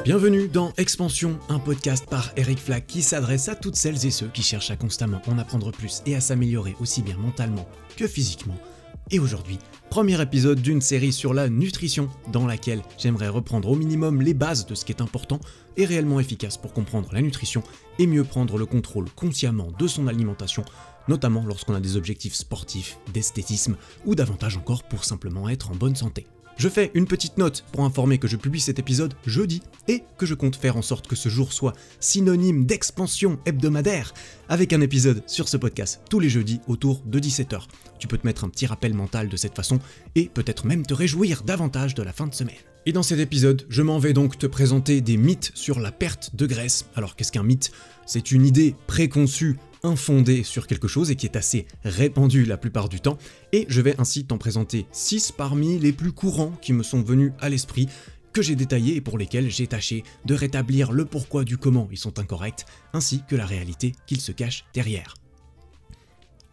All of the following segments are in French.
Bienvenue dans Expansion, un podcast par Eric Flack qui s'adresse à toutes celles et ceux qui cherchent à constamment en apprendre plus et à s'améliorer aussi bien mentalement que physiquement. Et aujourd'hui, premier épisode d'une série sur la nutrition dans laquelle j'aimerais reprendre au minimum les bases de ce qui est important et réellement efficace pour comprendre la nutrition et mieux prendre le contrôle consciemment de son alimentation, notamment lorsqu'on a des objectifs sportifs, d'esthétisme ou davantage encore pour simplement être en bonne santé. Je fais une petite note pour informer que je publie cet épisode jeudi et que je compte faire en sorte que ce jour soit synonyme d'expansion hebdomadaire avec un épisode sur ce podcast tous les jeudis autour de 17h. Tu peux te mettre un petit rappel mental de cette façon et peut-être même te réjouir davantage de la fin de semaine. Et dans cet épisode, je m'en vais donc te présenter des mythes sur la perte de graisse. Alors qu'est-ce qu'un mythe ? C'est une idée préconçue infondée sur quelque chose et qui est assez répandue la plupart du temps, et je vais ainsi t'en présenter 6 parmi les plus courants qui me sont venus à l'esprit, que j'ai détaillés et pour lesquels j'ai tâché de rétablir le pourquoi du comment ils sont incorrects, ainsi que la réalité qu'ils se cachent derrière.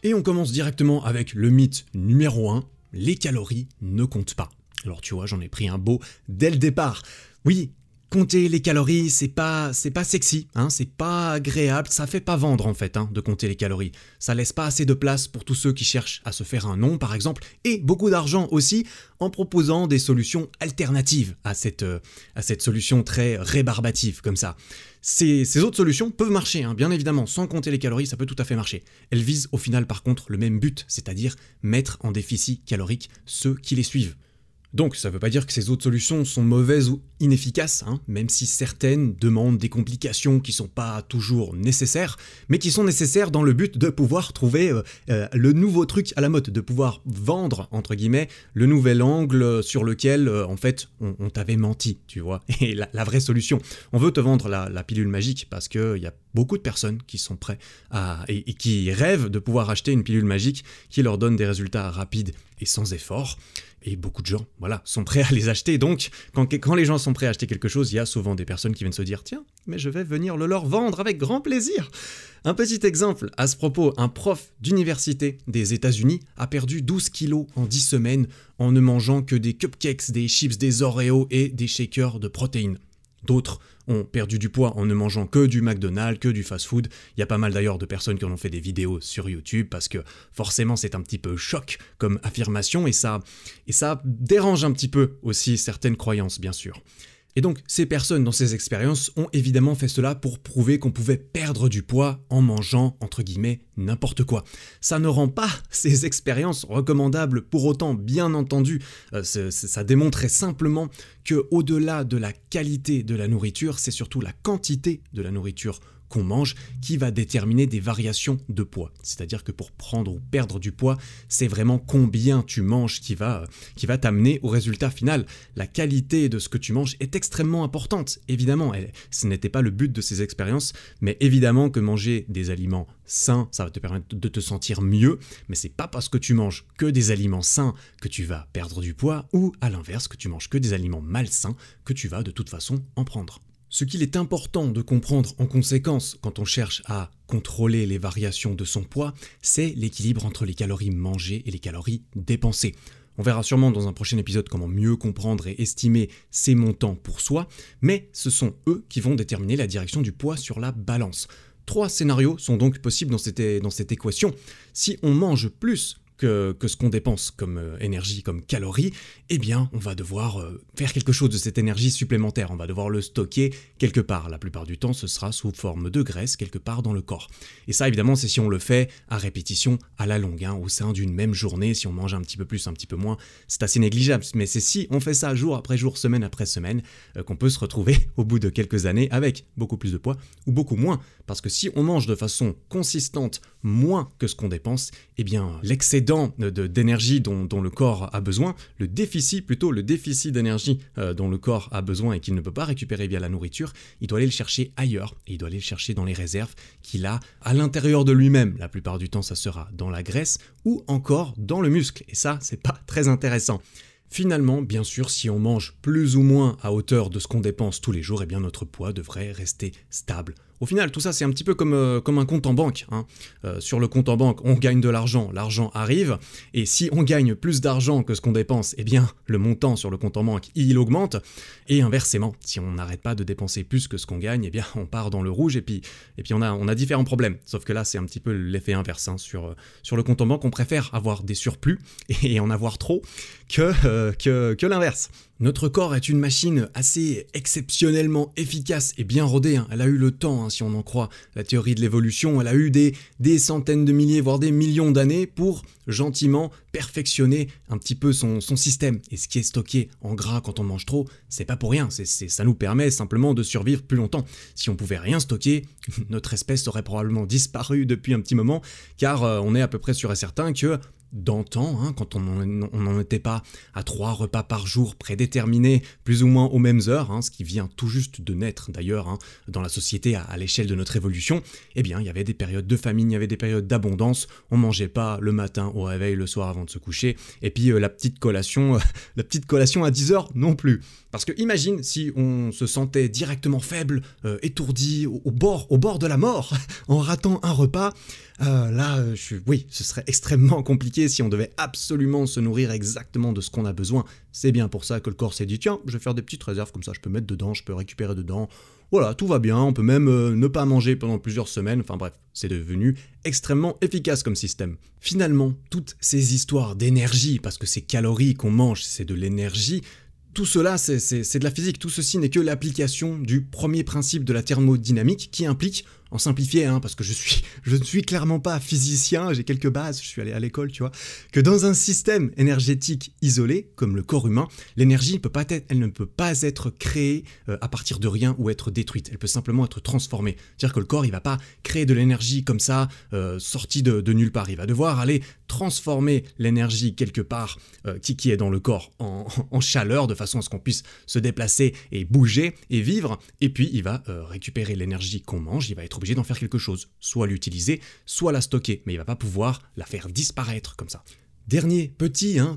Et on commence directement avec le mythe numéro 1, les calories ne comptent pas. Alors tu vois, j'en ai pris un beau dès le départ. Oui, compter les calories, c'est pas sexy, c'est pas agréable, ça fait pas vendre en fait de compter les calories. Ça laisse pas assez de place pour tous ceux qui cherchent à se faire un nom par exemple, et beaucoup d'argent aussi en proposant des solutions alternatives à cette solution très rébarbative comme ça. Ces autres solutions peuvent marcher, bien évidemment, sans compter les calories, ça peut tout à fait marcher. Elles visent au final par contre le même but, c'est-à-dire mettre en déficit calorique ceux qui les suivent. Donc ça ne veut pas dire que ces autres solutions sont mauvaises ou inefficaces, même si certaines demandent des complications qui ne sont pas toujours nécessaires, mais qui sont nécessaires dans le but de pouvoir trouver le nouveau truc à la mode, de pouvoir vendre, entre guillemets, le nouvel angle sur lequel, en fait, on t'avait menti, tu vois. Et la vraie solution, on veut te vendre la pilule magique parce qu'il y a beaucoup de personnes qui sont prêtes et qui rêvent de pouvoir acheter une pilule magique qui leur donne des résultats rapides et sans effort. Et beaucoup de gens, sont prêts à les acheter. Donc, quand les gens sont prêts à acheter quelque chose, il y a souvent des personnes qui viennent se dire « Tiens, mais je vais venir le leur vendre avec grand plaisir !» Un petit exemple à ce propos, un prof d'université des États-Unis a perdu 12 kilos en 10 semaines en ne mangeant que des cupcakes, des chips, des Oreos et des shakers de protéines. D'autres ont perdu du poids en ne mangeant que du McDonald's, que du fast-food. Il y a pas mal d'ailleurs de personnes qui en ont fait des vidéos sur YouTube parce que forcément c'est un petit peu choc comme affirmation et ça dérange un petit peu aussi certaines croyances bien sûr. Et donc, ces personnes dans ces expériences ont évidemment fait cela pour prouver qu'on pouvait perdre du poids en mangeant, entre guillemets, n'importe quoi. Ça ne rend pas ces expériences recommandables pour autant, bien entendu. Ça démontrait simplement que au-delà de la qualité de la nourriture, c'est surtout la quantité de la nourriture qu'on mange qui va déterminer des variations de poids. C'est-à-dire que pour prendre ou perdre du poids, c'est vraiment combien tu manges qui va t'amener au résultat final. La qualité de ce que tu manges est extrêmement importante, évidemment. Ce n'était pas le but de ces expériences, mais évidemment que manger des aliments sains, ça va te permettre de te sentir mieux, mais c'est pas parce que tu manges que des aliments sains que tu vas perdre du poids, ou à l'inverse, que tu manges que des aliments malsains que tu vas de toute façon en prendre. Ce qu'il est important de comprendre en conséquence quand on cherche à contrôler les variations de son poids, c'est l'équilibre entre les calories mangées et les calories dépensées. On verra sûrement dans un prochain épisode comment mieux comprendre et estimer ces montants pour soi, mais ce sont eux qui vont déterminer la direction du poids sur la balance. 3 scénarios sont donc possibles dans cette équation. Si on mange plus que ce qu'on dépense comme énergie, comme calories, eh bien on va devoir faire quelque chose de cette énergie supplémentaire, on va devoir le stocker quelque part. La plupart du temps, ce sera sous forme de graisse quelque part dans le corps. Et ça, évidemment, c'est si on le fait à répétition, à la longue, au sein d'une même journée, si on mange un petit peu plus, un petit peu moins, c'est assez négligeable. Mais c'est si on fait ça jour après jour, semaine après semaine, qu'on peut se retrouver au bout de quelques années avec beaucoup plus de poids ou beaucoup moins. Parce que si on mange de façon consistante moins que ce qu'on dépense, eh bien l'excédent d'énergie dont le corps a besoin, le déficit d'énergie dont le corps a besoin et qu'il ne peut pas récupérer via la nourriture, il doit aller le chercher ailleurs et il doit aller le chercher dans les réserves qu'il a à l'intérieur de lui-même. La plupart du temps, ça sera dans la graisse ou encore dans le muscle et ça, c'est pas très intéressant. Finalement, bien sûr, si on mange plus ou moins à hauteur de ce qu'on dépense tous les jours, eh bien notre poids devrait rester stable Au final, tout ça, c'est un petit peu comme un compte en banque, hein. Sur le compte en banque, on gagne de l'argent, l'argent arrive, et si on gagne plus d'argent que ce qu'on dépense, eh bien, le montant sur le compte en banque, il augmente, et inversement, si on n'arrête pas de dépenser plus que ce qu'on gagne, eh bien, on part dans le rouge, et puis on a différents problèmes. Sauf que là, c'est un petit peu l'effet inverse, hein. Sur le compte en banque, on préfère avoir des surplus et en avoir trop que l'inverse. Notre corps est une machine assez exceptionnellement efficace et bien rodée, hein. Elle a eu le temps, hein, si on en croit la théorie de l'évolution, elle a eu des centaines de milliers, voire des millions d'années pour gentiment perfectionner un petit peu son système. Et ce qui est stocké en gras quand on mange trop, c'est pas pour rien, ça nous permet simplement de survivre plus longtemps. Si on pouvait rien stocker, notre espèce aurait probablement disparu depuis un petit moment, car on est à peu près sûr et certain que d'antan, hein, quand on n'en était pas à 3 repas par jour prédéterminés, plus ou moins aux mêmes heures, hein, ce qui vient tout juste de naître d'ailleurs, hein, dans la société à l'échelle de notre évolution, eh bien il y avait des périodes de famine, il y avait des périodes d'abondance, on mangeait pas le matin au réveil, le soir avant de se coucher, et puis la petite collation à 10h non plus. Parce que imagine si on se sentait directement faible, étourdi, au bord de la mort, en ratant un repas. Oui, ce serait extrêmement compliqué si on devait absolument se nourrir exactement de ce qu'on a besoin. C'est bien pour ça que le corps s'est dit, tiens, je vais faire des petites réserves comme ça, je peux mettre dedans, je peux récupérer dedans. Voilà, tout va bien, on peut même ne pas manger pendant plusieurs semaines, enfin bref, c'est devenu extrêmement efficace comme système. Finalement, toutes ces histoires d'énergie, parce que ces calories qu'on mange, c'est de l'énergie, tout cela, c'est de la physique, tout ceci n'est que l'application du premier principe de la thermodynamique qui implique, en simplifié, hein, parce que je ne suis clairement pas physicien, j'ai quelques bases, je suis allé à l'école, tu vois, que dans un système énergétique isolé, comme le corps humain, l'énergie elle ne peut pas être créée à partir de rien ou être détruite, elle peut simplement être transformée. C'est-à-dire que le corps, il va pas créer de l'énergie comme ça, sortie de nulle part, il va devoir aller transformer l'énergie quelque part qui est dans le corps en chaleur, de façon à ce qu'on puisse se déplacer et bouger et vivre, et puis il va récupérer l'énergie qu'on mange, il va être obligé d'en faire quelque chose, soit l'utiliser, soit la stocker, mais il va pas pouvoir la faire disparaître comme ça. Dernier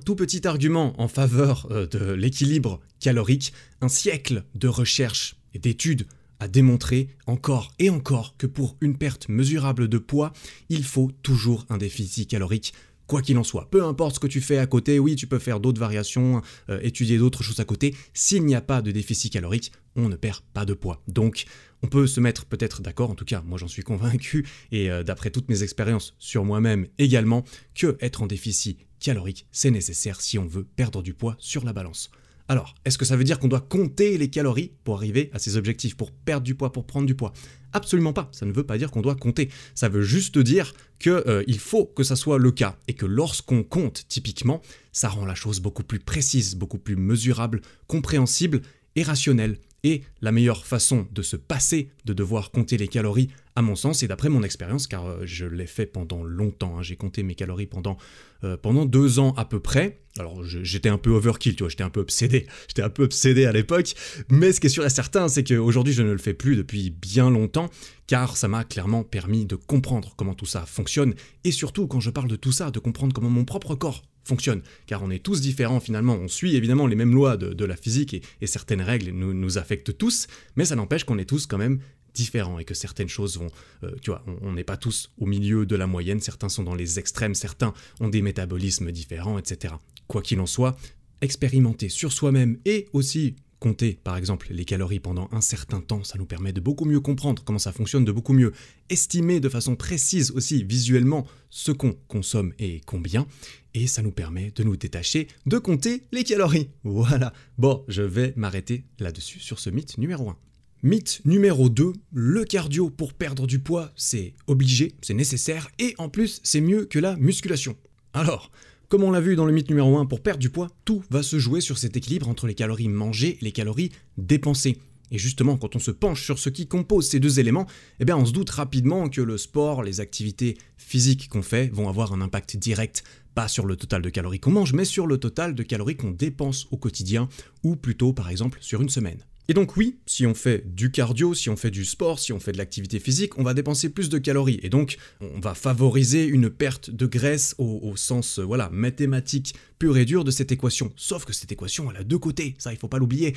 tout petit argument en faveur de l'équilibre calorique, un siècle de recherche et d'études a démontré encore et encore que pour une perte mesurable de poids, il faut toujours un déficit calorique. Quoi qu'il en soit, peu importe ce que tu fais à côté, oui, tu peux faire d'autres variations, étudier d'autres choses à côté, s'il n'y a pas de déficit calorique, on ne perd pas de poids. Donc, on peut se mettre peut-être d'accord, en tout cas, moi j'en suis convaincu, et d'après toutes mes expériences sur moi-même également, que être en déficit calorique, c'est nécessaire si on veut perdre du poids sur la balance. Alors, est-ce que ça veut dire qu'on doit compter les calories pour arriver à ses objectifs, pour perdre du poids, pour prendre du poids? Absolument pas, ça ne veut pas dire qu'on doit compter, ça veut juste dire qu'il faut que ça soit le cas, et que lorsqu'on compte typiquement, ça rend la chose beaucoup plus précise, beaucoup plus mesurable, compréhensible et rationnelle. Et la meilleure façon de se passer de devoir compter les calories, à mon sens, et d'après mon expérience, car je l'ai fait pendant longtemps, hein, j'ai compté mes calories pendant 2 ans à peu près. Alors j'étais un peu overkill, tu vois, j'étais un peu obsédé à l'époque, mais ce qui est sûr et certain, c'est qu'aujourd'hui je ne le fais plus depuis bien longtemps, car ça m'a clairement permis de comprendre comment tout ça fonctionne, et surtout quand je parle de tout ça, de comprendre comment mon propre corps fonctionne, car on est tous différents finalement, on suit évidemment les mêmes lois de la physique et certaines règles nous affectent tous, mais ça n'empêche qu'on est tous quand même différents et que certaines choses vont, tu vois, on n'est pas tous au milieu de la moyenne, certains sont dans les extrêmes, certains ont des métabolismes différents, etc. Quoi qu'il en soit, expérimenter sur soi-même et aussi compter par exemple les calories pendant un certain temps, ça nous permet de beaucoup mieux comprendre comment ça fonctionne, de beaucoup mieux estimer de façon précise aussi visuellement ce qu'on consomme et combien, et ça nous permet de nous détacher de compter les calories. Voilà, bon, je vais m'arrêter là-dessus sur ce mythe numéro 1. Mythe numéro 2, le cardio pour perdre du poids, c'est obligé, c'est nécessaire, et en plus c'est mieux que la musculation. Alors, comme on l'a vu dans le mythe numéro 1, pour perdre du poids, tout va se jouer sur cet équilibre entre les calories mangées et les calories dépensées. Et justement, quand on se penche sur ce qui compose ces deux éléments, eh bien on se doute rapidement que le sport, les activités physiques qu'on fait vont avoir un impact direct, pas sur le total de calories qu'on mange, mais sur le total de calories qu'on dépense au quotidien, ou plutôt par exemple sur une semaine. Et donc oui, si on fait du cardio, si on fait du sport, si on fait de l'activité physique, on va dépenser plus de calories. Et donc, on va favoriser une perte de graisse au sens mathématique pur et dur de cette équation. Sauf que cette équation, elle a deux côtés, ça il faut pas l'oublier.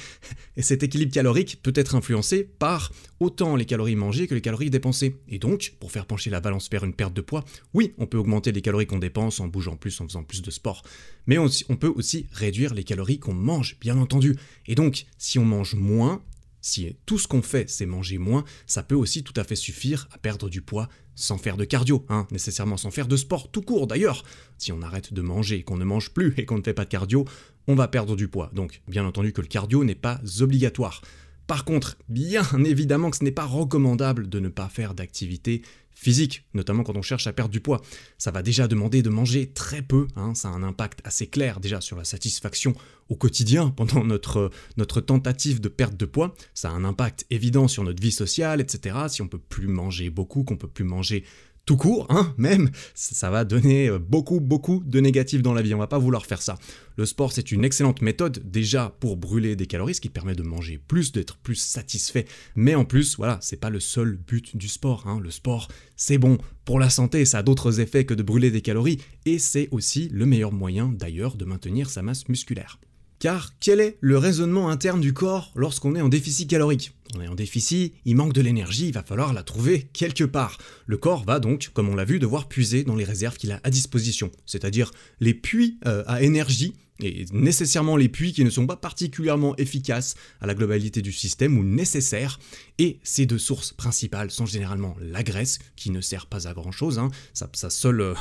Et cet équilibre calorique peut être influencé par autant les calories mangées que les calories dépensées. Et donc, pour faire pencher la balance vers une perte de poids, oui, on peut augmenter les calories qu'on dépense en bougeant plus, en faisant plus de sport. Mais on peut aussi réduire les calories qu'on mange, bien entendu. Et donc, si on mange moins, si tout ce qu'on fait, c'est manger moins, ça peut aussi tout à fait suffire à perdre du poids sans faire de cardio, nécessairement sans faire de sport tout court d'ailleurs. Si on arrête de manger, qu'on ne mange plus et qu'on ne fait pas de cardio, on va perdre du poids. Donc, bien entendu que le cardio n'est pas obligatoire. Par contre, bien évidemment que ce n'est pas recommandable de ne pas faire d'activité physique, notamment quand on cherche à perdre du poids. Ça va déjà demander de manger très peu, ça a un impact assez clair déjà sur la satisfaction au quotidien pendant notre tentative de perte de poids. Ça a un impact évident sur notre vie sociale, etc. Si on peut plus manger beaucoup, qu'on peut plus manger tout court, même, ça va donner beaucoup de négatifs dans la vie, on va pas vouloir faire ça. Le sport, c'est une excellente méthode déjà pour brûler des calories, ce qui permet de manger plus, d'être plus satisfait, mais en plus, voilà, c'est pas le seul but du sport, Le sport, c'est bon pour la santé, ça a d'autres effets que de brûler des calories, et c'est aussi le meilleur moyen d'ailleurs de maintenir sa masse musculaire. Car quel est le raisonnement interne du corps lorsqu'on est en déficit calorique ? On est en déficit, il manque de l'énergie, il va falloir la trouver quelque part. Le corps va donc, comme on l'a vu, devoir puiser dans les réserves qu'il a à disposition, c'est-à-dire les puits à énergie, et nécessairement les puits qui ne sont pas particulièrement efficaces à la globalité du système ou nécessaires. Et ces deux sources principales sont généralement la graisse, qui ne sert pas à grand chose, sa seule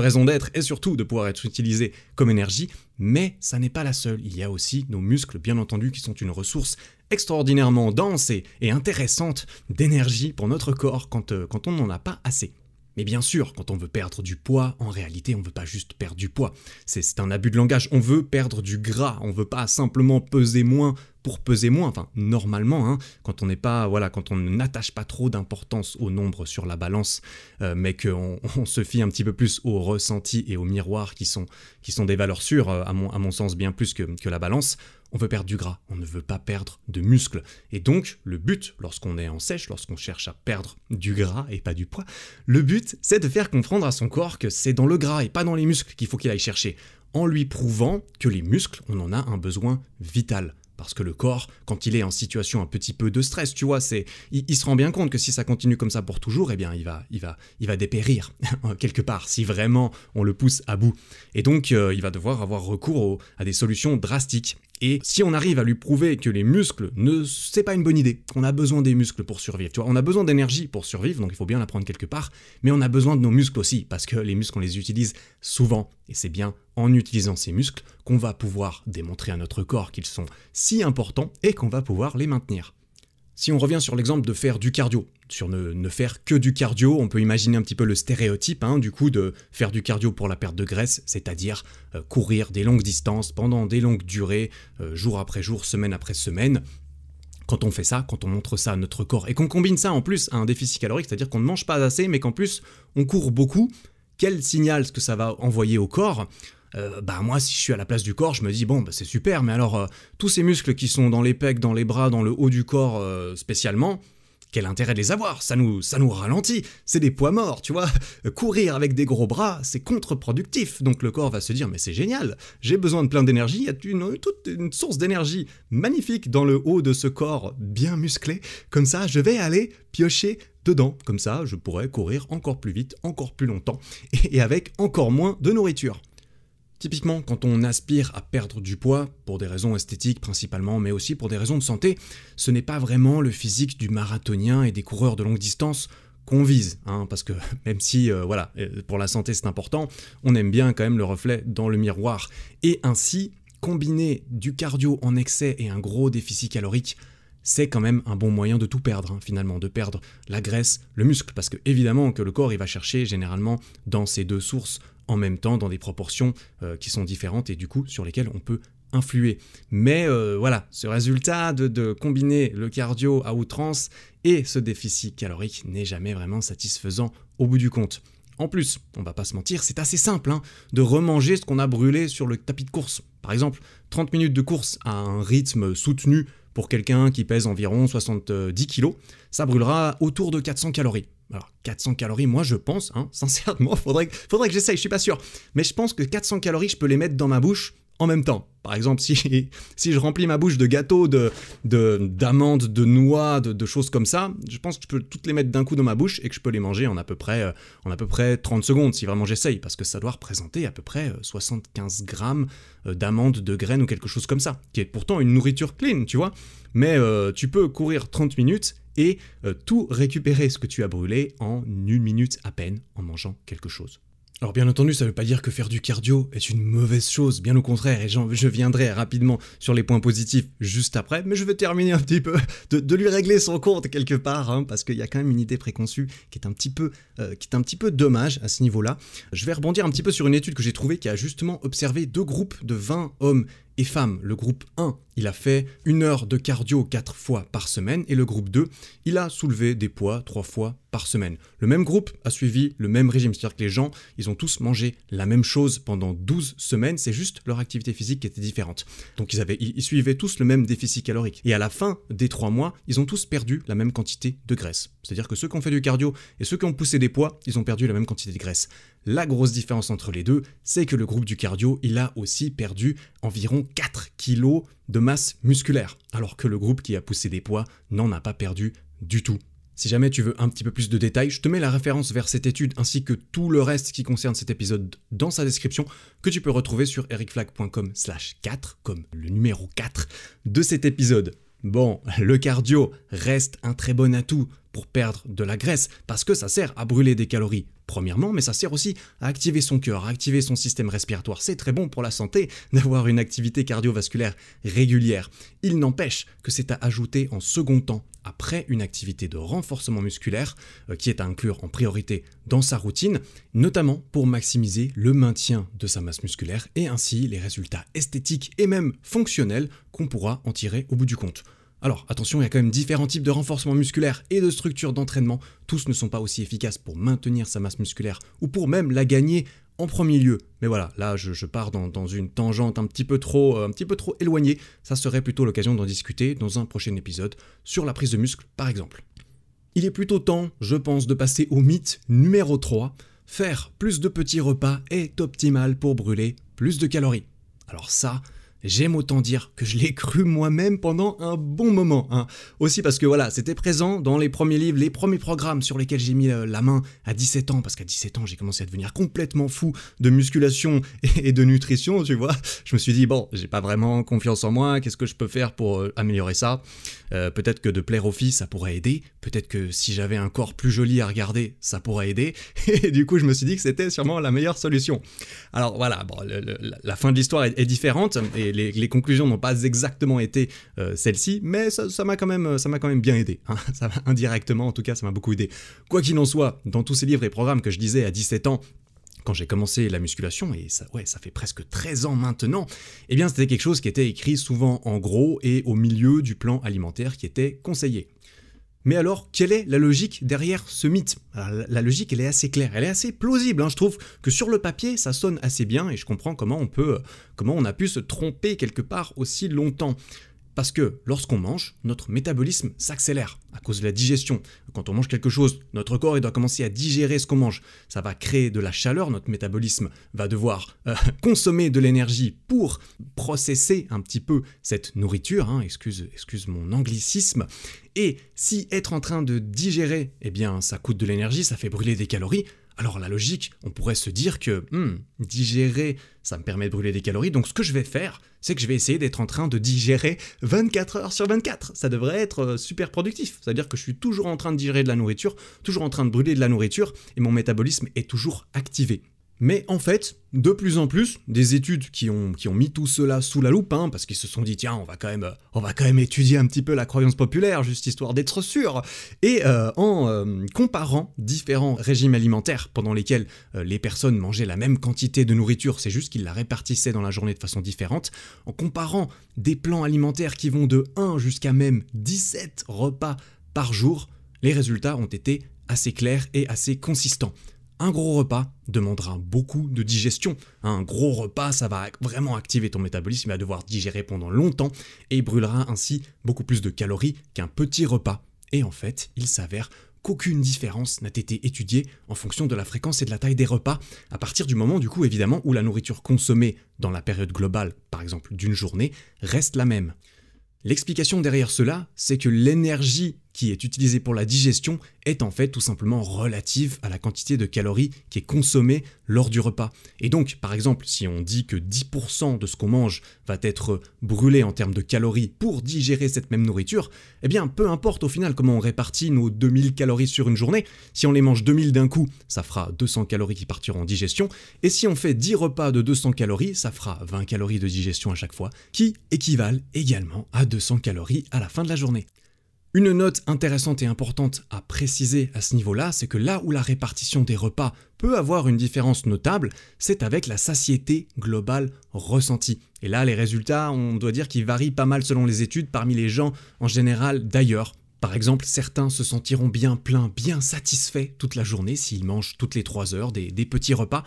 raison d'être est surtout de pouvoir être utilisée comme énergie, mais ça n'est pas la seule. Il y a aussi nos muscles, bien entendu, qui sont une ressource extraordinairement dense et intéressante d'énergie pour notre corps quand on n'en a pas assez. Mais bien sûr, quand on veut perdre du poids, en réalité, on ne veut pas juste perdre du poids. C'est un abus de langage, on veut perdre du gras, on ne veut pas simplement peser moins pour peser moins, enfin normalement, quand on n'attache pas trop d'importance au nombre sur la balance, mais qu'on se fie un petit peu plus au ressenti et au miroir qui sont des valeurs sûres, à mon sens bien plus que la balance. On veut perdre du gras, on ne veut pas perdre de muscle. Et donc, le but, lorsqu'on est en sèche, lorsqu'on cherche à perdre du gras et pas du poids, le but, c'est de faire comprendre à son corps que c'est dans le gras et pas dans les muscles qu'il faut qu'il aille chercher, en lui prouvant que les muscles, on en a un besoin vital. Parce que le corps, quand il est en situation un petit peu de stress, tu vois, il se rend bien compte que si ça continue comme ça pour toujours, eh bien, il va dépérir quelque part, si vraiment on le pousse à bout. Et donc, il va devoir avoir recours à des solutions drastiques. Et si on arrive à lui prouver que les muscles, c'est pas une bonne idée, qu'on a besoin des muscles pour survivre, tu vois, on a besoin d'énergie pour survivre, donc il faut bien la prendre quelque part, mais on a besoin de nos muscles aussi, parce que les muscles, on les utilise souvent, et c'est bien en utilisant ces muscles qu'on va pouvoir démontrer à notre corps qu'ils sont si importants et qu'on va pouvoir les maintenir. Si on revient sur l'exemple de faire du cardio, sur ne faire que du cardio, on peut imaginer un petit peu le stéréotype du coup de faire du cardio pour la perte de graisse, c'est-à-dire courir des longues distances pendant des longues durées, jour après jour, semaine après semaine. Quand on fait ça, quand on montre ça à notre corps et qu'on combine ça en plus à un déficit calorique, c'est-à-dire qu'on ne mange pas assez mais qu'en plus on court beaucoup, quel signal est-ce que ça va envoyer au corps ? Moi, si je suis à la place du corps, je me dis c'est super, mais alors tous ces muscles qui sont dans les pecs, dans les bras, dans le haut du corps spécialement, quel intérêt de les avoir ? Ça nous ralentit, c'est des poids morts, tu vois. Courir avec des gros bras, c'est contre-productif, donc le corps va se dire mais c'est génial, j'ai besoin de plein d'énergie, il y a toute une source d'énergie magnifique dans le haut de ce corps bien musclé, comme ça je vais aller piocher dedans, comme ça je pourrais courir encore plus vite, encore plus longtemps, et avec encore moins de nourriture. Typiquement, quand on aspire à perdre du poids, pour des raisons esthétiques principalement, mais aussi pour des raisons de santé, ce n'est pas vraiment le physique du marathonien et des coureurs de longue distance qu'on vise, parce que même si, pour la santé c'est important, on aime bien quand même le reflet dans le miroir. Et ainsi, combiner du cardio en excès et un gros déficit calorique, c'est quand même un bon moyen de tout perdre, finalement, de perdre la graisse, le muscle, parce que évidemment que le corps il va chercher généralement dans ces deux sources en même temps, dans des proportions qui sont différentes et du coup sur lesquelles on peut influer. Mais ce résultat de combiner le cardio à outrance et ce déficit calorique n'est jamais vraiment satisfaisant au bout du compte. En plus, on va pas se mentir, c'est assez simple de remanger ce qu'on a brûlé sur le tapis de course. Par exemple, 30 minutes de course à un rythme soutenu pour quelqu'un qui pèse environ 70 kg, ça brûlera autour de 400 calories. Alors 400 calories, moi je pense, sincèrement, faudrait que j'essaye, je suis pas sûr. Mais je pense que 400 calories, je peux les mettre dans ma bouche en même temps. Par exemple, si je remplis ma bouche de gâteaux, d'amandes, de noix, de choses comme ça, je pense que je peux toutes les mettre d'un coup dans ma bouche et que je peux les manger en à peu près 30 secondes, si vraiment j'essaye, parce que ça doit représenter à peu près 75 grammes d'amandes, de graines ou quelque chose comme ça, qui est pourtant une nourriture clean, tu vois. Mais tu peux courir 30 minutes et tout récupérer ce que tu as brûlé en 1 minute à peine en mangeant quelque chose. Alors bien entendu, ça ne veut pas dire que faire du cardio est une mauvaise chose, bien au contraire, et je viendrai rapidement sur les points positifs juste après, mais je vais terminer un petit peu de lui régler son compte quelque part, parce qu'il y a quand même une idée préconçue qui est un petit peu dommage à ce niveau-là. Je vais rebondir un petit peu sur une étude que j'ai trouvée qui a justement observé 2 groupes de 20 hommes et femmes. Le groupe 1, il a fait 1 heure de cardio 4 fois par semaine, et le groupe 2, il a soulevé des poids 3 fois par semaine. Le même groupe a suivi le même régime, c'est-à-dire que les gens, ils ont tous mangé la même chose pendant 12 semaines, c'est juste leur activité physique qui était différente. Donc ils suivaient tous le même déficit calorique. Et à la fin des 3 mois, ils ont tous perdu la même quantité de graisse. C'est-à-dire que ceux qui ont fait du cardio et ceux qui ont poussé des poids, ils ont perdu la même quantité de graisse. La grosse différence entre les deux, c'est que le groupe du cardio, il a aussi perdu environ 4 kilos de masse musculaire, alors que le groupe qui a poussé des poids n'en a pas perdu du tout. Si jamais tu veux un petit peu plus de détails, je te mets la référence vers cette étude ainsi que tout le reste qui concerne cet épisode dans sa description, que tu peux retrouver sur ericflag.com/4, comme le numéro 4 de cet épisode. Bon, le cardio reste un très bon atout pour perdre de la graisse, parce que ça sert à brûler des calories, premièrement, mais ça sert aussi à activer son cœur, à activer son système respiratoire. C'est très bon pour la santé d'avoir une activité cardiovasculaire régulière. Il n'empêche que c'est à ajouter en second temps, après une activité de renforcement musculaire, qui est à inclure en priorité dans sa routine, notamment pour maximiser le maintien de sa masse musculaire et ainsi les résultats esthétiques et même fonctionnels qu'on pourra en tirer au bout du compte. Alors attention, il y a quand même différents types de renforcement musculaire et de structures d'entraînement. Tous ne sont pas aussi efficaces pour maintenir sa masse musculaire ou pour même la gagner en premier lieu. Mais voilà, là je pars dans une tangente un petit peu trop éloignée. Ça serait plutôt l'occasion d'en discuter dans un prochain épisode sur la prise de muscle par exemple. Il est plutôt temps, je pense, de passer au mythe numéro 3. Faire plus de petits repas est optimal pour brûler plus de calories. Alors ça, j'aime autant dire que je l'ai cru moi-même pendant un bon moment. Aussi parce que voilà, c'était présent dans les premiers livres, les premiers programmes sur lesquels j'ai mis la main à 17 ans, parce qu'à 17 ans, j'ai commencé à devenir complètement fou de musculation et de nutrition, tu vois. Je me suis dit, bon, j'ai pas vraiment confiance en moi, qu'est-ce que je peux faire pour améliorer ça ? Peut-être que de plaire aux filles, ça pourrait aider. Peut-être que si j'avais un corps plus joli à regarder, ça pourrait aider. Et du coup, je me suis dit que c'était sûrement la meilleure solution. Alors voilà, bon, la fin de l'histoire est différente, et les conclusions n'ont pas exactement été celles-ci, mais ça m'a quand même bien aidé. Ça m'a indirectement, en tout cas, ça m'a beaucoup aidé. Quoi qu'il en soit, dans tous ces livres et programmes que je lisais à 17 ans, quand j'ai commencé la musculation, et ça fait presque 13 ans maintenant, eh bien c'était quelque chose qui était écrit souvent en gros et au milieu du plan alimentaire qui était conseillé. Mais alors, quelle est la logique derrière ce mythe ? Alors, la logique, elle est assez claire, elle est assez plausible. Je trouve que sur le papier, ça sonne assez bien et je comprends comment on a pu se tromper quelque part aussi longtemps. Parce que lorsqu'on mange, notre métabolisme s'accélère à cause de la digestion. Quand on mange quelque chose, notre corps il doit commencer à digérer ce qu'on mange. Ça va créer de la chaleur, notre métabolisme va devoir consommer de l'énergie pour processer un petit peu cette nourriture, excuse mon anglicisme. Et si être en train de digérer, eh bien ça coûte de l'énergie, ça fait brûler des calories, alors la logique, on pourrait se dire que digérer, ça me permet de brûler des calories, donc ce que je vais faire, c'est que je vais essayer d'être en train de digérer 24 heures sur 24. Ça devrait être super productif, c'est-à-dire que je suis toujours en train de digérer de la nourriture, toujours en train de brûler de la nourriture, et mon métabolisme est toujours activé. Mais en fait, de plus en plus, des études qui ont mis tout cela sous la loupe, parce qu'ils se sont dit, tiens, on va quand même étudier un petit peu la croyance populaire, juste histoire d'être sûr, et en comparant différents régimes alimentaires pendant lesquels les personnes mangeaient la même quantité de nourriture, c'est juste qu'ils la répartissaient dans la journée de façon différente, en comparant des plans alimentaires qui vont de 1 jusqu'à même 17 repas par jour, les résultats ont été assez clairs et assez consistants. Un gros repas demandera beaucoup de digestion. Un gros repas, ça va vraiment activer ton métabolisme, il va devoir digérer pendant longtemps et il brûlera ainsi beaucoup plus de calories qu'un petit repas. Et en fait, il s'avère qu'aucune différence n'a été étudiée en fonction de la fréquence et de la taille des repas, à partir du moment du coup évidemment où la nourriture consommée dans la période globale, par exemple d'une journée, reste la même. L'explication derrière cela, c'est que l'énergie qui est utilisée pour la digestion est en fait tout simplement relative à la quantité de calories qui est consommée lors du repas. Et donc, par exemple, si on dit que 10% de ce qu'on mange va être brûlé en termes de calories pour digérer cette même nourriture, eh bien, peu importe au final comment on répartit nos 2000 calories sur une journée, si on les mange 2000 d'un coup, ça fera 200 calories qui partiront en digestion, et si on fait 10 repas de 200 calories, ça fera 20 calories de digestion à chaque fois, qui équivalent également à 200 calories à la fin de la journée. Une note intéressante et importante à préciser à ce niveau-là, c'est que là où la répartition des repas peut avoir une différence notable, c'est avec la satiété globale ressentie. Et là, les résultats, on doit dire qu'ils varient pas mal selon les études, parmi les gens en général d'ailleurs. Par exemple, certains se sentiront bien pleins, bien satisfaits toute la journée s'ils mangent toutes les 3 heures des petits repas,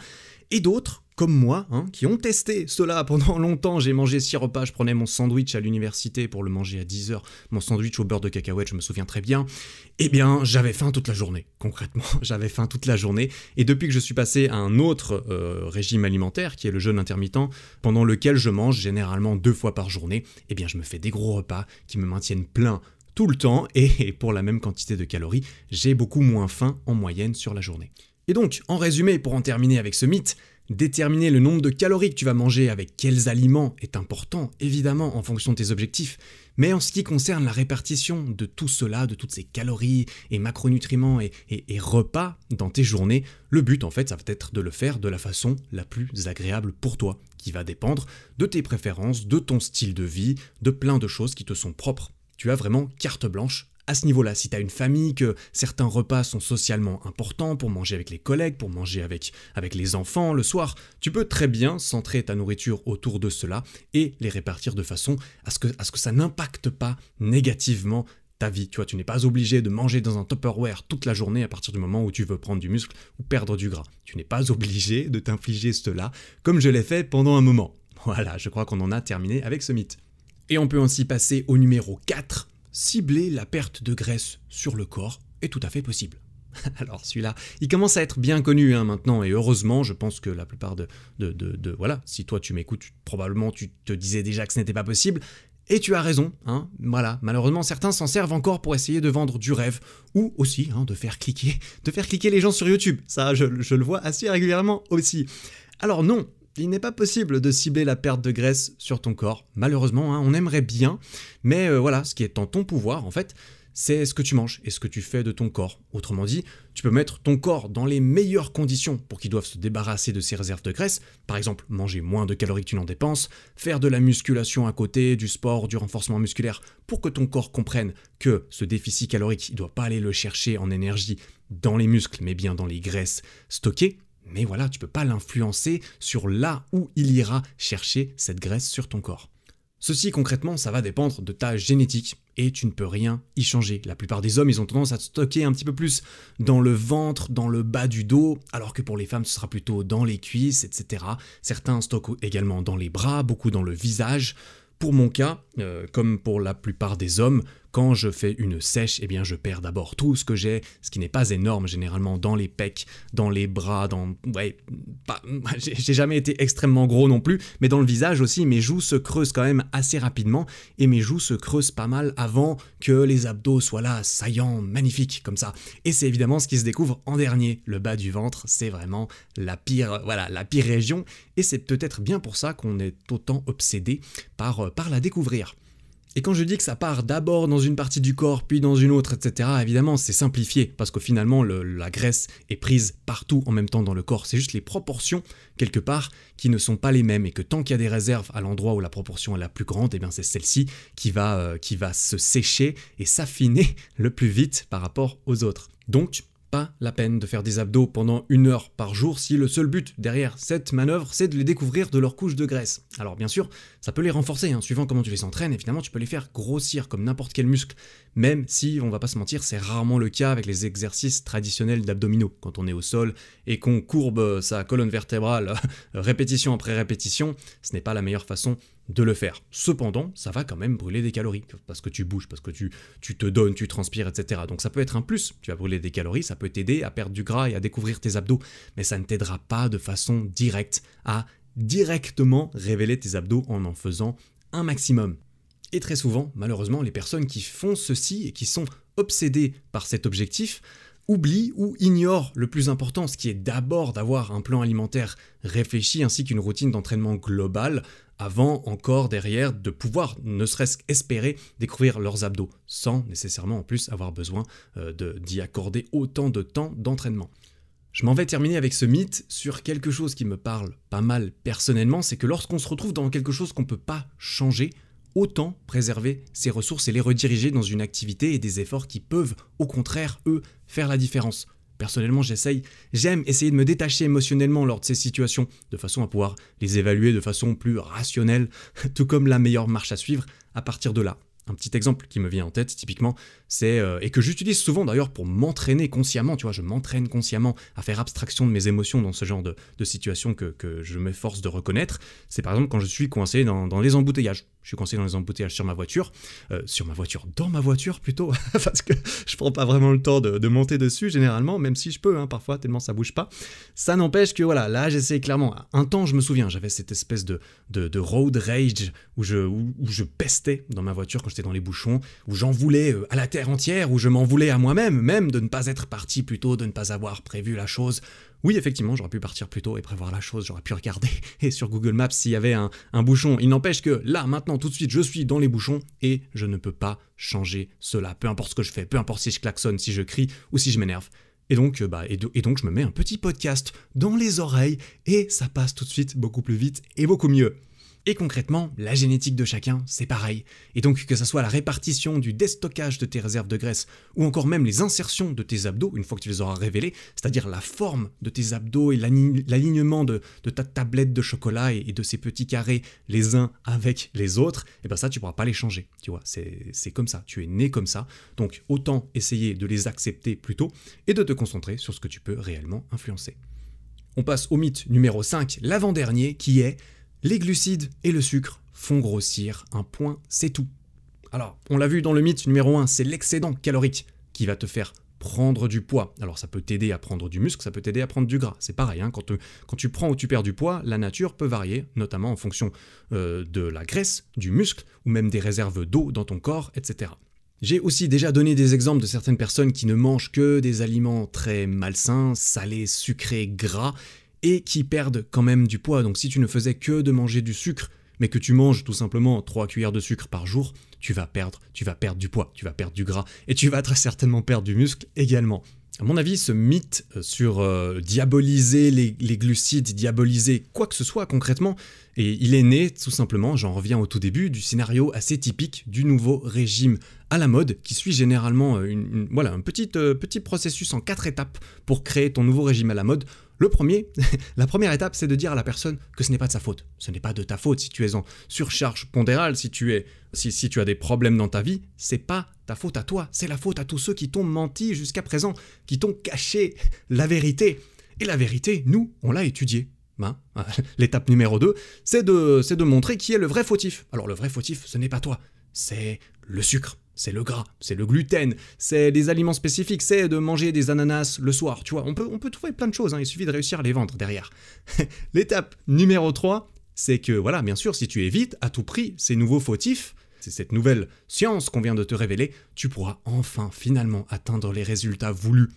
et d'autres, comme moi, qui ont testé cela pendant longtemps. J'ai mangé 6 repas, je prenais mon sandwich à l'université pour le manger à 10 heures, mon sandwich au beurre de cacahuète, je me souviens très bien. Eh bien, j'avais faim toute la journée, concrètement, j'avais faim toute la journée. Et depuis que je suis passé à un autre régime alimentaire, qui est le jeûne intermittent, pendant lequel je mange généralement 2 fois par journée, eh bien, je me fais des gros repas qui me maintiennent plein tout le temps, et pour la même quantité de calories, j'ai beaucoup moins faim en moyenne sur la journée. Et donc, en résumé, pour en terminer avec ce mythe, déterminer le nombre de calories que tu vas manger avec quels aliments est important, évidemment, en fonction de tes objectifs, mais en ce qui concerne la répartition de tout cela, de toutes ces calories et macronutriments et repas dans tes journées, le but en fait, ça va être de le faire de la façon la plus agréable pour toi, qui va dépendre de tes préférences, de ton style de vie, de plein de choses qui te sont propres. Tu as vraiment carte blanche à ce niveau-là. Si tu as une famille, que certains repas sont socialement importants pour manger avec les collègues, pour manger avec les enfants le soir, tu peux très bien centrer ta nourriture autour de cela et les répartir de façon à ce que ça n'impacte pas négativement ta vie. Tu vois, tu n'es pas obligé de manger dans un Tupperware toute la journée à partir du moment où tu veux prendre du muscle ou perdre du gras. Tu n'es pas obligé de t'infliger cela comme je l'ai fait pendant un moment. Voilà, je crois qu'on en a terminé avec ce mythe. Et on peut ainsi passer au numéro 4. Cibler la perte de graisse sur le corps est tout à fait possible. Alors celui-là, il commence à être bien connu maintenant, et heureusement, je pense que la plupart voilà, si toi tu m'écoutes, probablement tu te disais déjà que ce n'était pas possible, et tu as raison, voilà, malheureusement certains s'en servent encore pour essayer de vendre du rêve, ou aussi de faire cliquer les gens sur YouTube, ça je le vois assez régulièrement aussi. Alors non, il n'est pas possible de cibler la perte de graisse sur ton corps, malheureusement, on aimerait bien, mais voilà, ce qui est en ton pouvoir en fait, c'est ce que tu manges et ce que tu fais de ton corps. Autrement dit, tu peux mettre ton corps dans les meilleures conditions pour qu'il doive se débarrasser de ses réserves de graisse, par exemple manger moins de calories que tu n'en dépenses, faire de la musculation à côté, du sport, du renforcement musculaire, pour que ton corps comprenne que ce déficit calorique, il ne doit pas aller le chercher en énergie dans les muscles, mais bien dans les graisses stockées. Mais voilà, tu peux pas l'influencer sur là où il ira chercher cette graisse sur ton corps. Ceci concrètement, ça va dépendre de ta génétique et tu ne peux rien y changer. La plupart des hommes, ils ont tendance à stocker un petit peu plus dans le ventre, dans le bas du dos, alors que pour les femmes, ce sera plutôt dans les cuisses, etc. Certains stockent également dans les bras, beaucoup dans le visage. Pour mon cas, comme pour la plupart des hommes, quand je fais une sèche, eh bien je perds d'abord tout ce que j'ai, ce qui n'est pas énorme généralement dans les pecs, dans les bras, j'ai jamais été extrêmement gros non plus, mais dans le visage aussi, mes joues se creusent quand même assez rapidement et mes joues se creusent pas mal avant que les abdos soient là, saillants, magnifiques comme ça. Et c'est évidemment ce qui se découvre en dernier. Le bas du ventre, c'est vraiment la pire région et c'est peut-être bien pour ça qu'on est autant obsédé par la découvrir. Et quand je dis que ça part d'abord dans une partie du corps, puis dans une autre, etc., évidemment, c'est simplifié, parce que finalement, la graisse est prise partout en même temps dans le corps. C'est juste les proportions, quelque part, qui ne sont pas les mêmes, et que tant qu'il y a des réserves à l'endroit où la proportion est la plus grande, eh bien c'est celle-ci qui va se sécher et s'affiner le plus vite par rapport aux autres. Donc, pas la peine de faire des abdos pendant 1 heure par jour si le seul but derrière cette manœuvre c'est de les découvrir de leur couche de graisse. Alors bien sûr, ça peut les renforcer, suivant comment tu les entraînes, évidemment tu peux les faire grossir comme n'importe quel muscle, même si, on va pas se mentir, c'est rarement le cas avec les exercices traditionnels d'abdominaux, quand on est au sol et qu'on courbe sa colonne vertébrale répétition après répétition, ce n'est pas la meilleure façon de le faire. Cependant, ça va quand même brûler des calories, parce que tu bouges, parce que tu te donnes, tu transpires, etc. Donc ça peut être un plus, tu vas brûler des calories, ça peut t'aider à perdre du gras et à découvrir tes abdos, mais ça ne t'aidera pas de façon directe à directement révéler tes abdos en faisant un maximum. Et très souvent, malheureusement, les personnes qui font ceci et qui sont obsédées par cet objectif oublient ou ignorent le plus important, ce qui est d'abord d'avoir un plan alimentaire réfléchi ainsi qu'une routine d'entraînement globale avant encore derrière de pouvoir ne serait-ce qu'espérer découvrir leurs abdos sans nécessairement en plus avoir besoin d'y accorder autant de temps d'entraînement. Je m'en vais terminer avec ce mythe sur quelque chose qui me parle pas mal personnellement, c'est que lorsqu'on se retrouve dans quelque chose qu'on ne peut pas changer, autant préserver ses ressources et les rediriger dans une activité et des efforts qui peuvent, au contraire, eux, faire la différence. Personnellement, j'aime essayer de me détacher émotionnellement lors de ces situations, de façon à pouvoir les évaluer de façon plus rationnelle, tout comme la meilleure marche à suivre à partir de là. Un petit exemple qui me vient en tête, typiquement, c'est, et que j'utilise souvent d'ailleurs pour m'entraîner consciemment, tu vois, je m'entraîne consciemment à faire abstraction de mes émotions dans ce genre de situation que je m'efforce de reconnaître, c'est par exemple quand je suis coincé dans les embouteillages. Je suis coincé dans les embouteillages dans ma voiture plutôt, parce que je prends pas vraiment le temps de monter dessus généralement, même si je peux, parfois, tellement ça bouge pas. Ça n'empêche que voilà, là j'essaie clairement, un temps je me souviens, j'avais cette espèce de road rage où je pestais dans ma voiture quand j'étais dans les bouchons, où j'en voulais à la terre entière, où je m'en voulais à moi-même, même de ne pas être parti plus tôt, de ne pas avoir prévu la chose. Oui, effectivement, j'aurais pu partir plus tôt et prévoir la chose, j'aurais pu regarder et sur Google Maps s'il y avait un bouchon. Il n'empêche que là, maintenant, tout de suite, je suis dans les bouchons et je ne peux pas changer cela. Peu importe ce que je fais, peu importe si je klaxonne, si je crie ou si je m'énerve. Et donc, je me mets un petit podcast dans les oreilles et ça passe tout de suite beaucoup plus vite et beaucoup mieux. Et concrètement, la génétique de chacun, c'est pareil. Et donc que ça soit la répartition du déstockage de tes réserves de graisse, ou encore même les insertions de tes abdos, une fois que tu les auras révélés, c'est-à-dire la forme de tes abdos et l'alignement de ta tablette de chocolat et de ces petits carrés les uns avec les autres, et ben ça, tu pourras pas les changer. Tu vois, c'est comme ça, tu es né comme ça. Donc autant essayer de les accepter plus tôt et de te concentrer sur ce que tu peux réellement influencer. On passe au mythe numéro 5, l'avant-dernier, qui est les glucides et le sucre font grossir, un point, c'est tout. Alors, on l'a vu dans le mythe numéro 1, c'est l'excédent calorique qui va te faire prendre du poids. Alors ça peut t'aider à prendre du muscle, ça peut t'aider à prendre du gras. C'est pareil, quand tu prends ou tu perds du poids, la nature peut varier, notamment en fonction de la graisse, du muscle, ou même des réserves d'eau dans ton corps, etc. J'ai aussi déjà donné des exemples de certaines personnes qui ne mangent que des aliments très malsains, salés, sucrés, gras, et qui perdent quand même du poids. Donc si tu ne faisais que de manger du sucre, mais que tu manges tout simplement 3 cuillères de sucre par jour, tu vas perdre du poids, tu vas perdre du gras, et tu vas très certainement perdre du muscle également. À mon avis, ce mythe sur diaboliser les glucides, diaboliser quoi que ce soit concrètement, et il est né tout simplement, j'en reviens au tout début, du scénario assez typique du nouveau régime à la mode, qui suit généralement un petit processus en 4 étapes pour créer ton nouveau régime à la mode. La première étape, c'est de dire à la personne que ce n'est pas de sa faute. Ce n'est pas de ta faute si tu es en surcharge pondérale, si tu as des problèmes dans ta vie, c'est pas ta faute à toi, c'est la faute à tous ceux qui t'ont menti jusqu'à présent, qui t'ont caché la vérité. Et la vérité, nous, on l'a étudiée. L'étape numéro 2, c'est de montrer qui est le vrai fautif. Alors le vrai fautif, ce n'est pas toi, c'est le sucre. C'est le gras, c'est le gluten, c'est des aliments spécifiques, c'est de manger des ananas le soir, tu vois, on peut trouver plein de choses, il suffit de réussir à les vendre derrière. L'étape numéro 3, c'est que, voilà, bien sûr, si tu évites à tout prix ces nouveaux fautifs, c'est cette nouvelle science qu'on vient de te révéler, tu pourras enfin, finalement, atteindre les résultats voulus.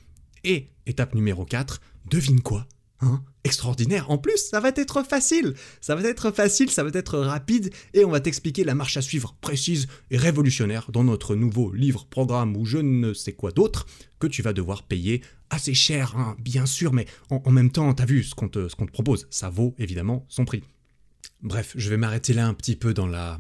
Et étape numéro 4, devine quoi ? Extraordinaire. En plus, ça va être facile, ça va être rapide et on va t'expliquer la marche à suivre précise et révolutionnaire dans notre nouveau livre, programme ou je ne sais quoi d'autre que tu vas devoir payer assez cher, bien sûr, mais en même temps, t'as vu ce qu'on te propose, ça vaut évidemment son prix. Bref, je vais m'arrêter là un petit peu dans la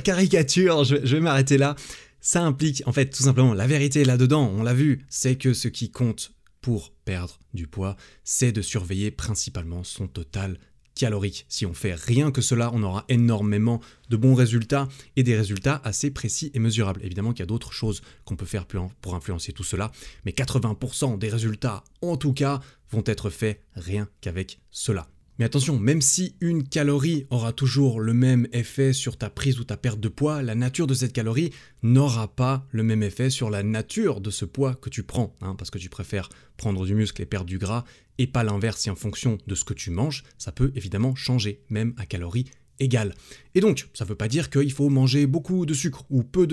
caricature, je vais m'arrêter là. Ça implique, en fait, tout simplement, la vérité là-dedans, on l'a vu, c'est que ce qui compte pour perdre du poids, c'est de surveiller principalement son total calorique. Si on fait rien que cela, on aura énormément de bons résultats et des résultats assez précis et mesurables. Évidemment qu'il y a d'autres choses qu'on peut faire pour influencer tout cela, mais 80% des résultats, en tout cas, vont être faits rien qu'avec cela. Mais attention, même si une calorie aura toujours le même effet sur ta prise ou ta perte de poids, la nature de cette calorie n'aura pas le même effet sur la nature de ce poids que tu prends, parce que tu préfères prendre du muscle et perdre du gras, et pas l'inverse, et en fonction de ce que tu manges, ça peut évidemment changer, même à calories égales. Et donc, ça ne veut pas dire qu'il faut manger beaucoup de sucre, ou peu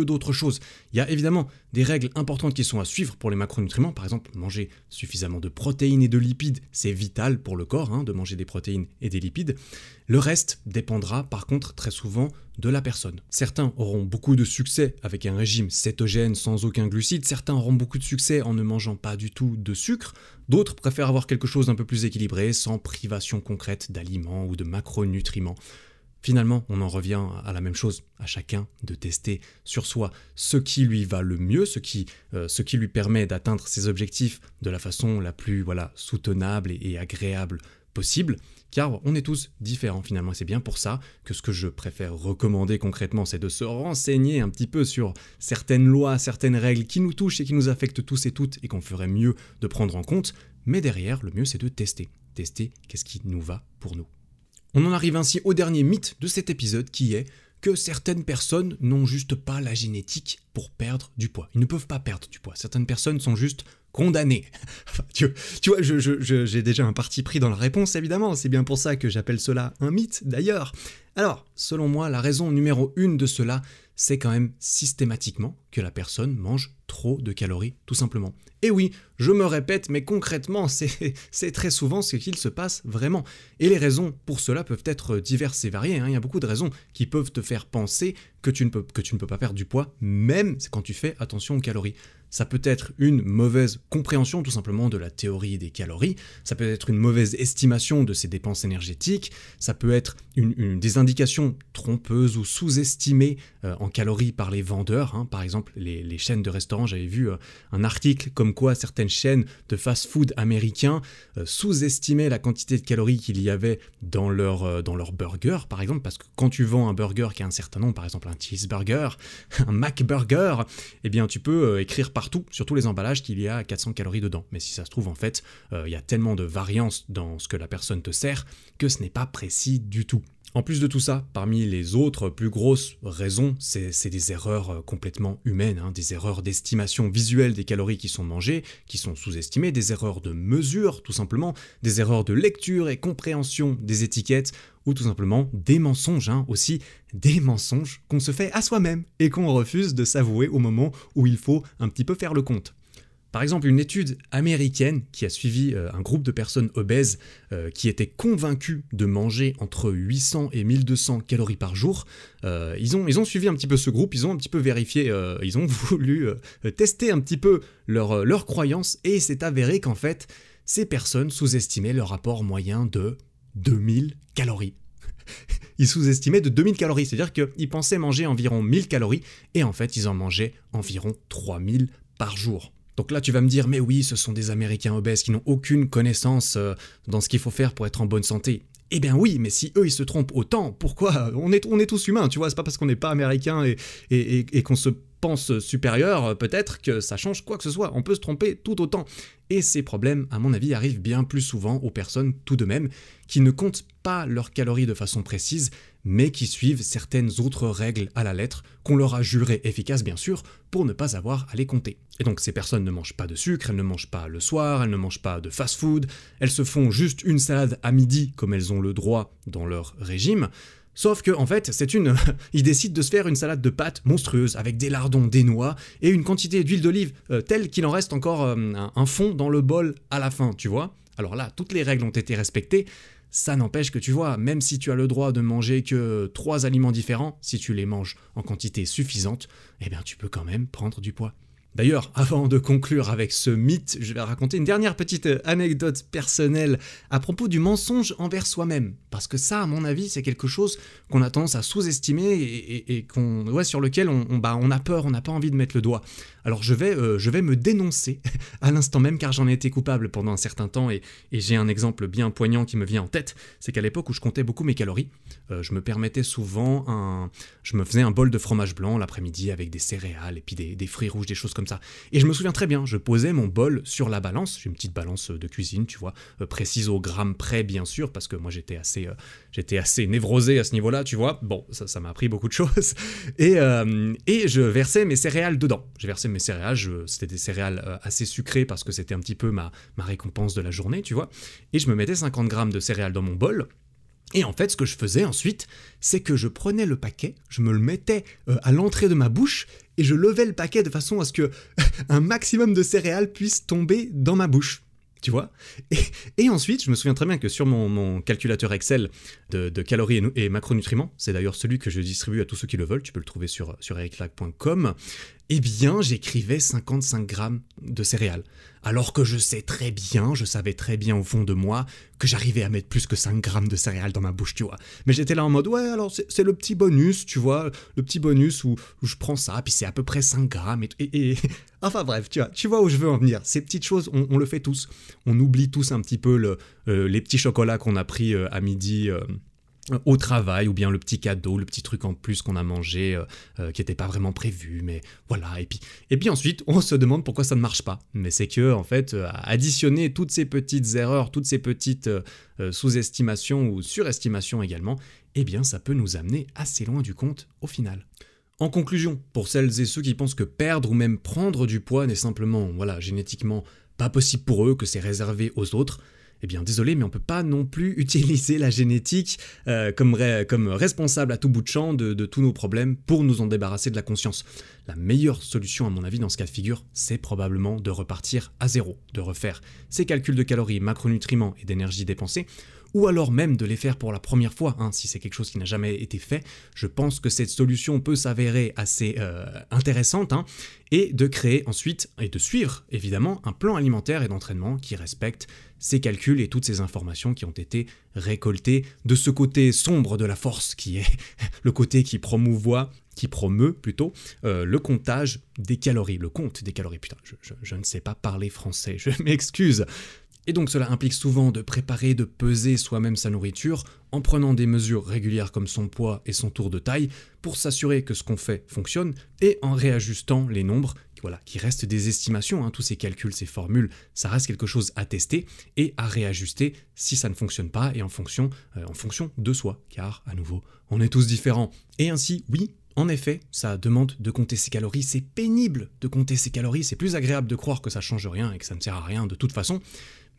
d'autres choses. Il y a évidemment des règles importantes qui sont à suivre pour les macronutriments. Par exemple, manger suffisamment de protéines et de lipides, c'est vital pour le corps, de manger des protéines et des lipides. Le reste dépendra par contre très souvent de la personne. Certains auront beaucoup de succès avec un régime cétogène sans aucun glucide, certains auront beaucoup de succès en ne mangeant pas du tout de sucre, d'autres préfèrent avoir quelque chose d'un peu plus équilibré, sans privation concrète d'aliments ou de macronutriments. Finalement, on en revient à la même chose, à chacun de tester sur soi ce qui lui va le mieux, ce qui lui permet d'atteindre ses objectifs de la façon la plus soutenable et agréable possible, car on est tous différents finalement. C'est bien pour ça que ce que je préfère recommander concrètement, c'est de se renseigner un petit peu sur certaines lois, certaines règles qui nous touchent et qui nous affectent tous et toutes et qu'on ferait mieux de prendre en compte, mais derrière, le mieux c'est de tester. Tester qu'est-ce qui nous va pour nous. On en arrive ainsi au dernier mythe de cet épisode qui est que certaines personnes n'ont juste pas la génétique pour perdre du poids. Ils ne peuvent pas perdre du poids. Certaines personnes sont juste condamnées. Enfin, tu vois, j'ai déjà un parti pris dans la réponse, évidemment. C'est bien pour ça que j'appelle cela un mythe, d'ailleurs. Alors, selon moi, la raison numéro 1 de cela, c'est quand même systématiquement que la personne mange trop de calories, tout simplement. Et oui, je me répète, mais concrètement, c'est très souvent ce qu'il se passe vraiment. Et les raisons pour cela peuvent être diverses et variées. Il y a beaucoup de raisons qui peuvent te faire penser que tu ne peux pas perdre du poids, même quand tu fais attention aux calories. Ça peut être une mauvaise compréhension tout simplement de la théorie des calories, ça peut être une mauvaise estimation de ses dépenses énergétiques, ça peut être des indications trompeuses ou sous-estimées en calories par les vendeurs. Par exemple, les chaînes de restaurants, j'avais vu un article comme quoi certaines chaînes de fast-food américains sous-estimaient la quantité de calories qu'il y avait dans leur burger, par exemple, parce que quand tu vends un burger qui a un certain nom, par exemple un cheeseburger, un McBurger, eh bien tu peux écrire partout, sur tous les emballages, qu'il y a 400 calories dedans. Mais si ça se trouve, en fait, il y a tellement de variance dans ce que la personne te sert que ce n'est pas précis du tout. En plus de tout ça, parmi les autres plus grosses raisons, c'est des erreurs complètement humaines, des erreurs d'estimation visuelle des calories qui sont mangées, qui sont sous-estimées, des erreurs de mesure tout simplement, des erreurs de lecture et compréhension des étiquettes, ou tout simplement des mensonges, aussi des mensonges qu'on se fait à soi-même et qu'on refuse de s'avouer au moment où il faut un petit peu faire le compte. Par exemple, une étude américaine qui a suivi un groupe de personnes obèses qui étaient convaincus de manger entre 800 et 1200 calories par jour. Ils ont suivi un petit peu ce groupe, ils ont un petit peu vérifié, ils ont voulu tester un petit peu leurs croyances et c'est avéré qu'en fait, ces personnes sous-estimaient le rapport moyen de 2000 calories. Ils sous-estimaient de 2000 calories, c'est-à-dire qu'ils pensaient manger environ 1000 calories et en fait, ils en mangeaient environ 3000 par jour. Donc là, tu vas me dire, mais oui, ce sont des Américains obèses qui n'ont aucune connaissance dans ce qu'il faut faire pour être en bonne santé. Eh bien oui, mais si eux, ils se trompent autant, pourquoi ? On est tous humains, tu vois, c'est pas parce qu'on n'est pas américain et qu'on se pense supérieur, peut-être que ça change quoi que ce soit. On peut se tromper tout autant. Et ces problèmes, à mon avis, arrivent bien plus souvent aux personnes tout de même qui ne comptent pas leurs calories de façon précise, mais qui suivent certaines autres règles à la lettre qu'on leur a jurées efficaces, bien sûr, pour ne pas avoir à les compter. Et donc ces personnes ne mangent pas de sucre, elles ne mangent pas le soir, elles ne mangent pas de fast-food, elles se font juste une salade à midi comme elles ont le droit dans leur régime. Sauf que, en fait, ils décident de se faire une salade de pâtes monstrueuse avec des lardons, des noix et une quantité d'huile d'olive telle qu'il en reste encore un fond dans le bol à la fin, tu vois. Alors là, toutes les règles ont été respectées. Ça n'empêche que tu vois, même si tu as le droit de manger que 3 aliments différents, si tu les manges en quantité suffisante, eh bien tu peux quand même prendre du poids. D'ailleurs, avant de conclure avec ce mythe, je vais raconter une dernière petite anecdote personnelle à propos du mensonge envers soi-même. Parce que ça, à mon avis, c'est quelque chose qu'on a tendance à sous-estimer et sur lequel on a peur, on n'a pas envie de mettre le doigt. Alors je vais me dénoncer à l'instant même car j'en ai été coupable pendant un certain temps et j'ai un exemple bien poignant qui me vient en tête. C'est qu'à l'époque où je comptais beaucoup mes calories, je me permettais souvent je me faisais un bol de fromage blanc l'après-midi avec des céréales et puis des fruits rouges, des choses comme ça. Et je me souviens très bien, je posais mon bol sur la balance, j'ai une petite balance de cuisine, tu vois, précise au gramme près bien sûr, parce que moi j'étais assez névrosé à ce niveau-là, tu vois. Bon, ça m'a appris beaucoup de choses. Et je versais mes céréales dedans. J'ai versé mes céréales, c'était des céréales assez sucrées parce que c'était un petit peu ma récompense de la journée, tu vois. Et je me mettais 50 grammes de céréales dans mon bol. Et en fait, ce que je faisais ensuite, c'est que je prenais le paquet, je me le mettais à l'entrée de ma bouche et je levais le paquet de façon à ce que un maximum de céréales puisse tomber dans ma bouche. Tu vois, et ensuite, je me souviens très bien que sur mon calculateur Excel de calories et macronutriments, c'est d'ailleurs celui que je distribue à tous ceux qui le veulent, tu peux le trouver sur ericflag.com, eh bien, j'écrivais 55 grammes de céréales. Alors que je savais très bien au fond de moi que j'arrivais à mettre plus que 5 grammes de céréales dans ma bouche, tu vois. Mais j'étais là en mode, ouais, alors c'est le petit bonus, tu vois, le petit bonus où je prends ça, puis c'est à peu près 5 grammes, et... Enfin bref, tu vois où je veux en venir. Ces petites choses, on le fait tous. On oublie tous un petit peu les petits chocolats qu'on a pris à midi au travail, ou bien le petit cadeau, le petit truc en plus qu'on a mangé qui n'était pas vraiment prévu, mais voilà. Et puis ensuite, on se demande pourquoi ça ne marche pas. Mais c'est que, en fait, additionner toutes ces petites erreurs, toutes ces petites sous-estimations ou surestimations également, eh bien ça peut nous amener assez loin du compte au final. En conclusion, pour celles et ceux qui pensent que perdre ou même prendre du poids n'est simplement, génétiquement pas possible pour eux, que c'est réservé aux autres, eh bien désolé, mais on peut pas non plus utiliser la génétique comme responsable à tout bout de champ de tous nos problèmes pour nous en débarrasser de la conscience. La meilleure solution à mon avis dans ce cas de figure, c'est probablement de repartir à zéro, de refaire ces calculs de calories, macronutriments et d'énergie dépensée, ou alors même de les faire pour la première fois, si c'est quelque chose qui n'a jamais été fait. Je pense que cette solution peut s'avérer assez intéressante, et de créer ensuite, et de suivre évidemment, un plan alimentaire et d'entraînement qui respecte ces calculs et toutes ces informations qui ont été récoltées de ce côté sombre de la force qui est le côté qui promeut plutôt le comptage des calories, le compte des calories. Putain, je ne sais pas parler français, je m'excuse. Et donc cela implique souvent de préparer, de peser soi-même sa nourriture en prenant des mesures régulières comme son poids et son tour de taille pour s'assurer que ce qu'on fait fonctionne et en réajustant les nombres, qui restent des estimations, tous ces calculs, ces formules, ça reste quelque chose à tester et à réajuster si ça ne fonctionne pas et en fonction de soi, car à nouveau, on est tous différents. Et ainsi, oui, en effet, ça demande de compter ses calories, c'est pénible de compter ses calories, c'est plus agréable de croire que ça change rien et que ça ne sert à rien de toute façon.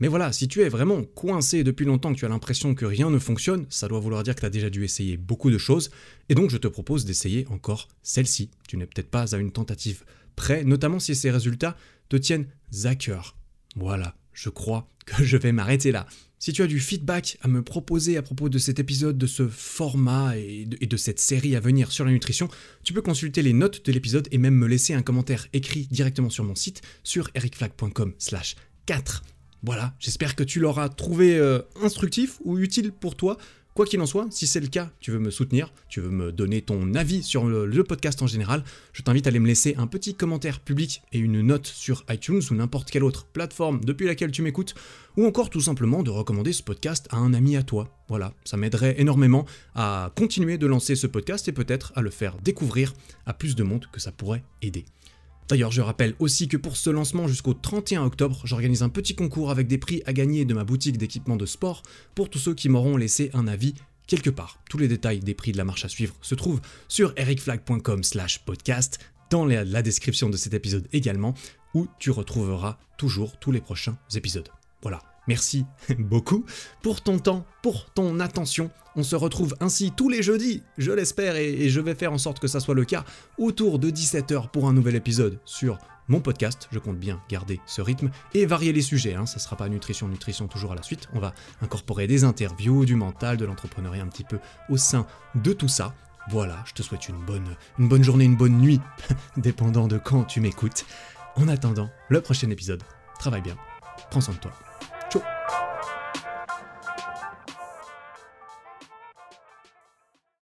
Mais voilà, si tu es vraiment coincé depuis longtemps, que tu as l'impression que rien ne fonctionne, ça doit vouloir dire que tu as déjà dû essayer beaucoup de choses, et donc je te propose d'essayer encore celle-ci. Tu n'es peut-être pas à une tentative près, notamment si ces résultats te tiennent à cœur. Voilà, je crois que je vais m'arrêter là. Si tu as du feedback à me proposer à propos de cet épisode, de ce format et de cette série à venir sur la nutrition, tu peux consulter les notes de l'épisode et même me laisser un commentaire écrit directement sur mon site sur ericflag.com/4. Voilà, j'espère que tu l'auras trouvé instructif ou utile pour toi. Quoi qu'il en soit, si c'est le cas, tu veux me soutenir, tu veux me donner ton avis sur le podcast en général, je t'invite à aller me laisser un petit commentaire public et une note sur iTunes ou n'importe quelle autre plateforme depuis laquelle tu m'écoutes, ou encore tout simplement de recommander ce podcast à un ami à toi. Voilà, ça m'aiderait énormément à continuer de lancer ce podcast et peut-être à le faire découvrir à plus de monde que ça pourrait aider. D'ailleurs, je rappelle aussi que pour ce lancement jusqu'au 31 octobre, j'organise un petit concours avec des prix à gagner de ma boutique d'équipement de sport pour tous ceux qui m'auront laissé un avis quelque part. Tous les détails des prix de la marche à suivre se trouvent sur ericflag.com/podcast, dans la description de cet épisode également, où tu retrouveras toujours tous les prochains épisodes. Voilà. Merci beaucoup pour ton temps, pour ton attention. On se retrouve ainsi tous les jeudis, je l'espère, et je vais faire en sorte que ça soit le cas, autour de 17h pour un nouvel épisode sur mon podcast. Je compte bien garder ce rythme et varier les sujets. Ça sera pas nutrition toujours à la suite. On va incorporer des interviews, du mental, de l'entrepreneuriat un petit peu au sein de tout ça. Voilà, je te souhaite une bonne journée, une bonne nuit, dépendant de quand tu m'écoutes. En attendant le prochain épisode, travaille bien, prends soin de toi.